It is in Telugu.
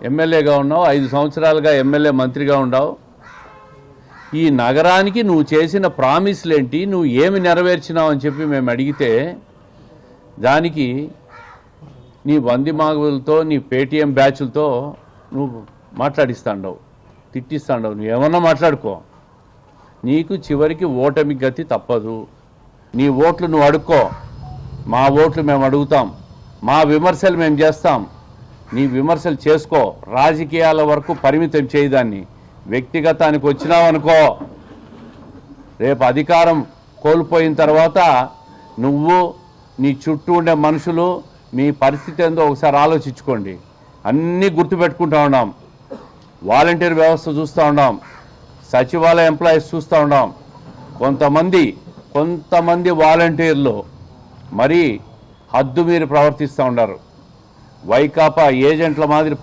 ఎమ్మెల్యేగా ఉన్నావు, 5 సంవత్సరాలుగా ఎమ్మెల్యే మంత్రిగా ఉన్నావు. ఈ నగరానికి నువ్వు చేసిన ప్రామిస్లేంటి, నువ్వు ఏమి నెరవేర్చినావు అని చెప్పి మేము అడిగితే దానికి నీ వందిమాగులతో నీ పేటీఎం బ్యాచ్లతో నువ్వు మాట్లాడిస్తాండవు, తిట్టిస్తాండవు. నువ్వు ఏమన్నా మాట్లాడుకో, నీకు చివరికి ఓటమి గతి తప్పదు. నీ ఓట్లు నువ్వు అడుక్కో, మా ఓట్లు మేము అడుగుతాం, మా విమర్శలు మేము చేస్తాం. నీ విమర్శలు చేసుకో, రాజకీయాల వరకు పరిమితం చేయదాన్ని. వ్యక్తిగతానికి వచ్చినావనుకో, రేపు అధికారం కోల్పోయిన తర్వాత నువ్వు నీ చుట్టూ ఉండే మనుషులు మీ పరిస్థితి ఏందో ఒకసారి ఆలోచించుకోండి. అన్నీ గుర్తుపెట్టుకుంటూ ఉన్నాం. వాలంటీర్ వ్యవస్థ చూస్తూ ఉన్నాం, సచివాలయ ఎంప్లాయీస్ చూస్తూ ఉన్నాం. కొంతమంది వాలంటీర్లు మరీ హద్దు మీరు ప్రవర్తిస్తూ ఉన్నారు. వైకాపా ఏజెంట్ల మాదిరి